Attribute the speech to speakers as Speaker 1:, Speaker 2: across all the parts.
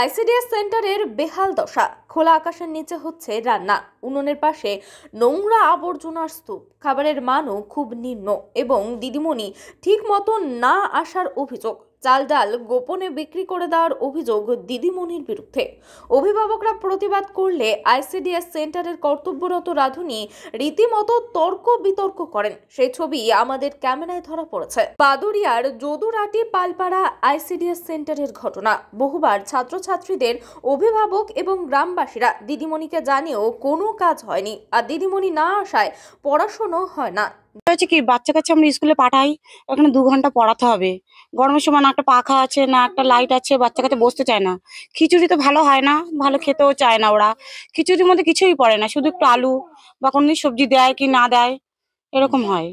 Speaker 1: ICDS সেন্টারের বেহাল দশা। খোলা আকাশের নিচে হচ্ছে রান্না, উনুনের পাশে নোংরা আবর্জনার স্তূপ, খাবারের মানও খুব নিম্ন এবং দিদিমণি ঠিক মতো না আসার অভিযোগ। চাল ডাল গোপনে বিক্রি করে দেওয়ার অভিযোগ দিদিমণির বিরুদ্ধে। অভিভাবকরা প্রতিবাদ করলে আইসিডিএস সেন্টারের কর্তব্যরত রাঁধুনি রীতিমতো তর্ক বিতর্ক করেন। সেই ছবি আমাদের ক্যামেরায় ধরা পড়েছে। পাদুরিয়ার যদুরাটি পালপাড়া আইসিডিএস সেন্টারের ঘটনা। বহুবার ছাত্রছাত্রীদের অভিভাবক এবং গ্রামবাসীরা দিদিমণিকে জানিয়েও কোনো কাজ হয়নি, আর দিদিমণি না আসায় পড়াশোনা হয় না।
Speaker 2: হচ্ছে কি, বাচ্চা কাচ্চা আমরা স্কুলে পাঠাই, ওখানে 2 ঘন্টা পড়াতে হবে। গরমের সময় না একটা পাখা আছে, না একটা লাইট আছে, বাচ্চা কাচ্চা বসতে চায় না। খিচুড়ি তো ভালো হয় না, ভালো খেতেও চায় না ওরা। খিচুড়ির মধ্যে কিছুই পড়ে না, শুধু একটু আলু বা কোনো সবজি দেয় কি না দেয়, এরকম হয়।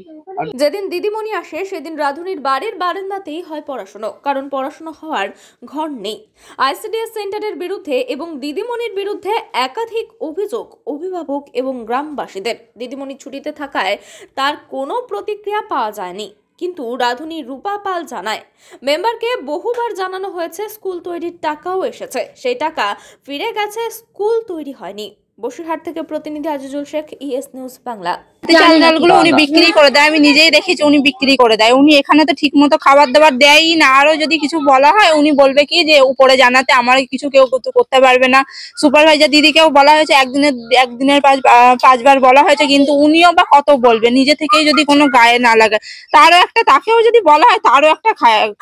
Speaker 1: যেদিন দিদিমণি আসে সেদিন রাঁধুনির বাড়ির বারান্দাতেই হয় পড়াশোনা, কারণ পড়াশোনা হওয়ার ঘর নেই। আইসিডিএস সেন্টারের বিরুদ্ধে এবং দিদিমণির বিরুদ্ধে একাধিক অভিযোগ অভিভাবক এবং গ্রামবাসীদের। দিদিমণি ছুটিতে থাকায় তার কোনো প্রতিক্রিয়া পাওয়া যায়নি, কিন্তু রাঁধুনি রূপা পাল জানায়, মেম্বারকে বহুবার জানানো হয়েছে, স্কুল তৈরির টাকাও এসেছে, সেই টাকা ফিরে গেছে, স্কুল তৈরি হয়নি। বসিরহাট থেকে প্রতিনিধি আজিজুল শেখ, ইএস নিউজ বাংলা।
Speaker 2: চাল ডালগুলো উনি বিক্রি করে দেয়, আমি নিজেই দেখেছি উনি বিক্রি করে দেয়। উনি এখানে তো ঠিক মতো খাবার দাবার দেয়ই না। আরো যদি কিছু বলা হয় উনি বলবে কি যে উপরে জানাতে, আমার কিছু কেউ করতে পারবে না। সুপারভাইজার দিদিকেও বলা হয়েছে, একদিনের 5বার বলা হয়েছে, কিন্তু উনিও বা কত বলবে। নিজে থেকেই যদি কোনো গায়ে না লাগে, তাকেও যদি বলা হয় তারও একটা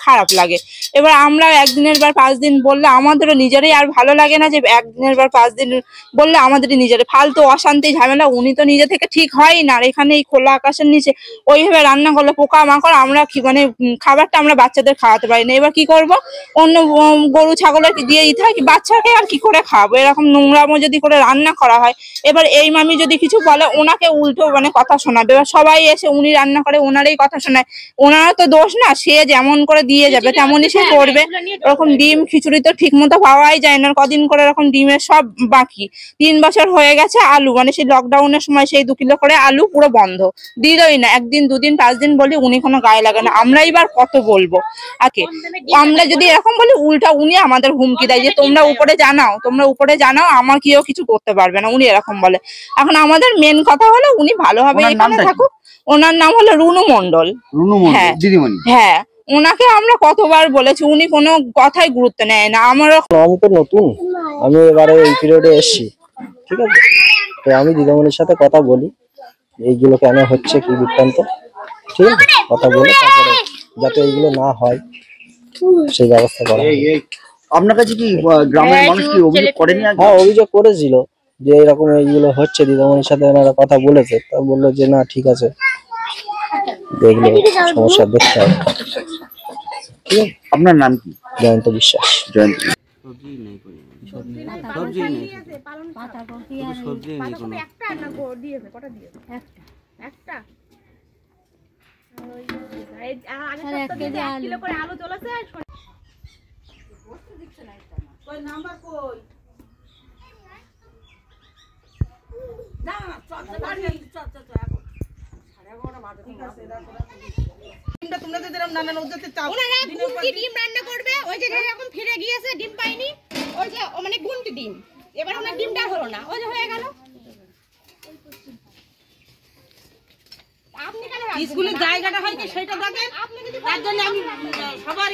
Speaker 2: খারাপ লাগে। এবার আমরা একদিনের বার 5 দিন বললে আমাদেরও নিজেরই আর ভালো লাগে না, যে একদিনের বার 5 দিন বললে আমাদেরই নিজের ফালতু অশান্তি ঝামেলা। উনি তো নিজে থেকে ঠিক হয় না। আর এখানে এই খোলা আকাশের নিচে ওইভাবে রান্না করলে পোকা মাকড়, আমরা মানে খাবারটা আমরা বাচ্চাদের খাওয়াতে পারি না। এবার কি করব, অন্য গরু ছাগলের দিয়ে দিতে হয়, বাচ্চাকে আর কি করে খাওয়াবো? এরকম নোংরামো যদি করে রান্না করা হয়, এবার এই মামি যদি কিছু বলে ওনাকে উল্টো মানে কথা শোনাবে। এবার সবাই এসে উনি রান্না করে ওনারই কথা শোনায়। ওনারও তো দোষ না, সে যেমন করে দিয়ে যাবে তেমনই সে করবে। ওরকম ডিম খিচুড়ি তো ঠিক মতো পাওয়াই যায় না। কদিন করে এরকম ডিমের সব বাকি। 3 বছর হয়ে গেছে আলু, মানে সেই লকডাউনের সময় সেই 2 কিলো করে আলু পুরো বন্ধ, দিলই না। 1 দিন 2 দিন 5 দিন বলি, উনি কোনো গায়ে লাগে না। আমরা এবার কত বলবো আগে? আমরা যদি এরকম বলি, উল্টা উনি আমাদের হুমকি দেয় যে তোমরা উপরে জানাও, আমার কেউ কিছু করতে পারবে না, উনি এরকম বলে। এখন আমাদের মেন কথা হলো উনি ভালোভাবে এখানে থাকুক। ওনার নাম হলো রুনু মন্ডল। হ্যাঁ দিদিমণি, হ্যাঁ। ওনাকে আমরা কতবার বলেছি, উনি কোনো কথাই গুরুত্ব নেয় না। আমি
Speaker 3: তো নতুন, আমি এবারে এই পিরিয়ডে এসেছি, ঠিক আছে? তো আমি দিদিমণির সাথে কথা বলি, এইগুলো কেন হচ্ছে, কি বৃত্তান্ত, ঠিক আছে? কথা বলে তারপরে যাতে এইগুলো না হয় সেই ব্যবস্থা করা হয়।
Speaker 4: আপনার কাছে কি গ্রামের মানুষ কি অভিযোগ করেনি?
Speaker 3: হ্যাঁ, অভিযোগ করেছিল যে এরকম এইগুলো হচ্ছে। দিদিমণির সাথে ওনারা কথা বলেছে, তা বললো যে না ঠিক আছে, দেখলে সমস্যা দেখতে হবে। ঠিক আছে?
Speaker 4: আপনার নাম কি?
Speaker 3: জয়ন্ত বিশ্বাস।
Speaker 4: জয়ন্ত।
Speaker 5: ডিম রান্না করবে, ওই যে এখন ফিরে গিয়েছে, ডিম পাইনি, ওই যে মানে গুনতি ডিম, এবার ওনার ডিমটা হলো না, ওই যে হয়ে গেল। আপনি কেন স্কুলের জায়গাটা হয় কি সেটা দেখেন, আপনি যদি তার জন্য আমি সবার